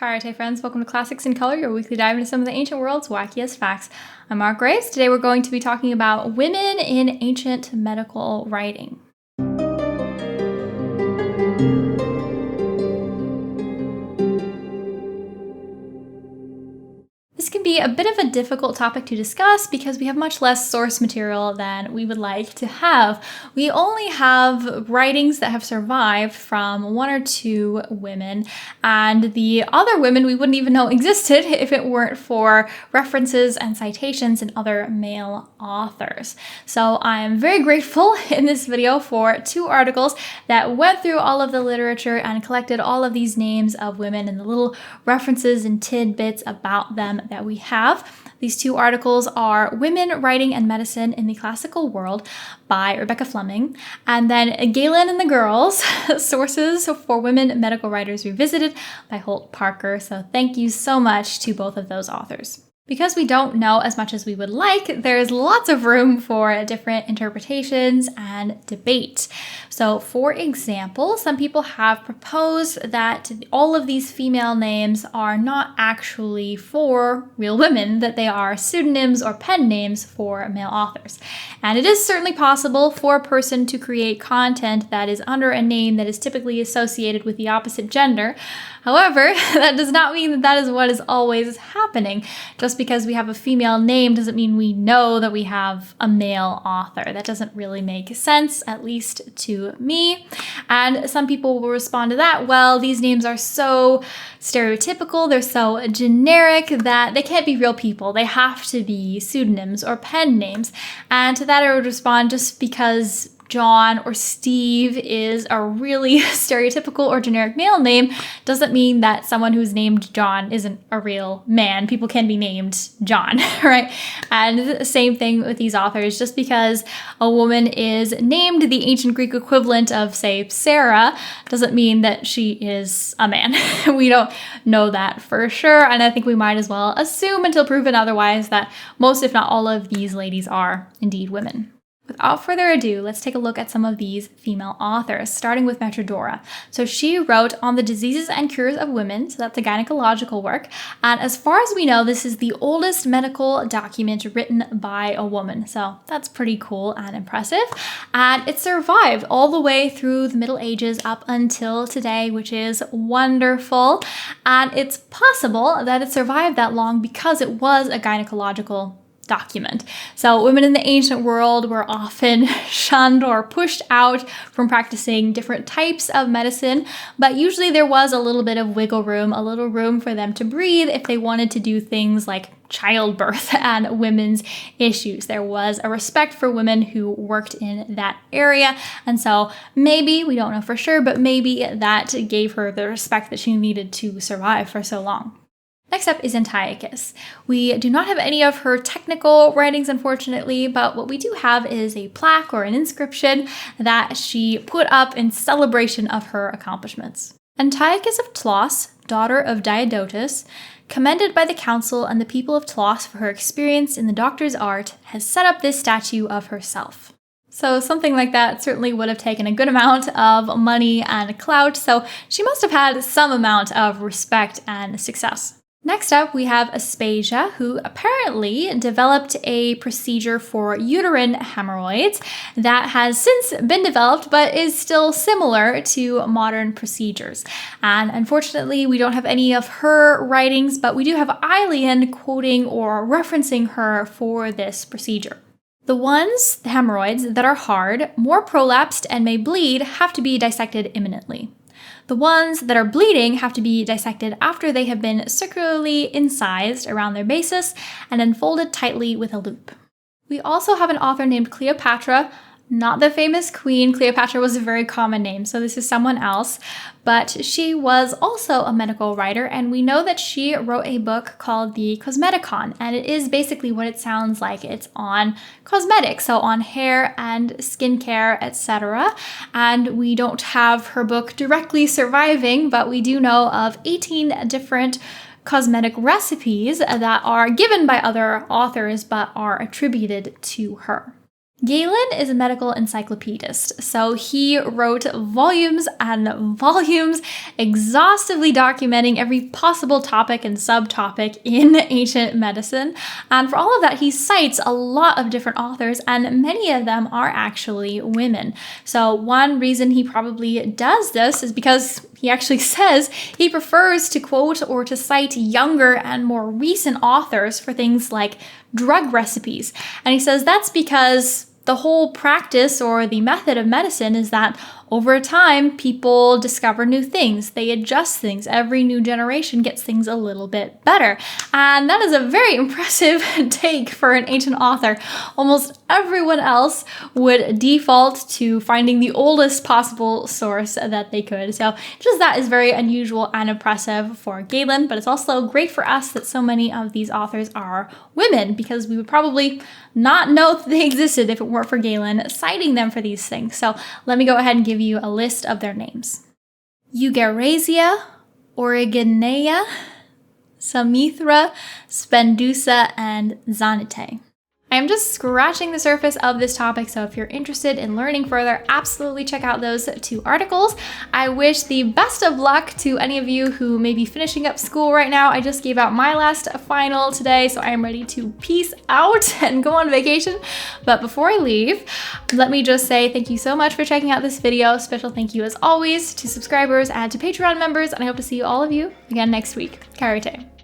Hαίrete, friends. Welcome to Classics in Color, your weekly dive into some of the ancient world's wackiest facts. I'm Mark Graves. Today we're going to be talking about women in ancient medical writing. This can be a bit of a difficult topic to discuss because we have much less source material than we would like to have. We only have writings that have survived from one or two women, and the other women we wouldn't even know existed if it weren't for references and citations in other male authors. So I am very grateful in this video for two articles that went through all of the literature and collected all of these names of women and the little references and tidbits about them that we have. These two articles are Women Writing and Medicine in the Classical World by Rebecca Fleming, and then Galen and the Girls, Sources for Women Medical Writers Revisited by Holt Parker. So thank you so much to both of those authors. Because we don't know as much as we would like, there's lots of room for different interpretations and debate. So, for example, some people have proposed that all of these female names are not actually for real women, that they are pseudonyms or pen names for male authors. And it is certainly possible for a person to create content that is under a name that is typically associated with the opposite gender. However, that does not mean that that is what is always happening. Just because we have a female name doesn't mean we know that we have a male author. That doesn't really make sense, at least to me. And some people will respond to that, well, these names are so stereotypical, they're so generic that they can't be real people. They have to be pseudonyms or pen names. And to that I would respond, just because John or Steve is a really stereotypical or generic male name doesn't mean that someone who's named John isn't a real man. People can be named John, right? And the same thing with these authors. Just because a woman is named the ancient Greek equivalent of, say, Sarah, doesn't mean that she is a man. We don't know that for sure, and I think we might as well assume until proven otherwise that most, if not all of these ladies are indeed women. Without further ado, let's take a look at some of these female authors, starting with Metrodora. So she wrote on the diseases and cures of women, so that's a gynecological work. And as far as we know, this is the oldest medical document written by a woman. So that's pretty cool and impressive. And it survived all the way through the Middle Ages up until today, which is wonderful. And it's possible that it survived that long because it was a gynecological document. So women in the ancient world were often shunned or pushed out from practicing different types of medicine, but usually there was a little bit of wiggle room, a little room for them to breathe if they wanted to do things like childbirth and women's issues. There was a respect for women who worked in that area, and so maybe, we don't know for sure, but maybe that gave her the respect that she needed to survive for so long. Next up is Antiochus. We do not have any of her technical writings, unfortunately, but what we do have is a plaque or an inscription that she put up in celebration of her accomplishments. Antiochus of Tlos, daughter of Diodotus, commended by the council and the people of Tlos for her experience in the doctor's art, has set up this statue of herself. So something like that certainly would have taken a good amount of money and clout, so she must have had some amount of respect and success. Next up, we have Aspasia, who apparently developed a procedure for uterine hemorrhoids that has since been developed but is still similar to modern procedures. And unfortunately, we don't have any of her writings, but we do have Aelian quoting or referencing her for this procedure. The hemorrhoids, that are hard, more prolapsed, and may bleed have to be dissected imminently. The ones that are bleeding have to be dissected after they have been circularly incised around their basis and then folded tightly with a loop. We also have an author named Cleopatra, not the famous queen. Cleopatra was a very common name, so this is someone else, but she was also a medical writer, and we know that she wrote a book called the Cosmeticon, and it is basically what it sounds like. It's on cosmetics, so on hair and skincare, etc. And we don't have her book directly surviving, but we do know of 18 different cosmetic recipes that are given by other authors but are attributed to her. Galen is a medical encyclopedist, so he wrote volumes and volumes exhaustively documenting every possible topic and subtopic in ancient medicine. And for all of that, he cites a lot of different authors, and many of them are actually women. So one reason he probably does this is because he actually says he prefers to quote or to cite younger and more recent authors for things like drug recipes. And he says that's because the whole practice or the method of medicine is that over time, people discover new things. They adjust things. Every new generation gets things a little bit better. And that is a very impressive take for an ancient author. Almost everyone else would default to finding the oldest possible source that they could. So just that is very unusual and impressive for Galen, but it's also great for us that so many of these authors are women, because we would probably not know that they existed if it weren't for Galen citing them for these things. So let me go ahead and give you a list of their names. Eugeresia, Origenea, Samithra, Spendusa, and Zanite. I'm just scratching the surface of this topic, so if you're interested in learning further, absolutely check out those 2 articles. I wish the best of luck to any of you who may be finishing up school right now. I just gave out my last final today, so I am ready to peace out and go on vacation. But before I leave, let me just say thank you so much for checking out this video. Special thank you as always to subscribers and to Patreon members, and I hope to see all of you again next week. Hαίrete.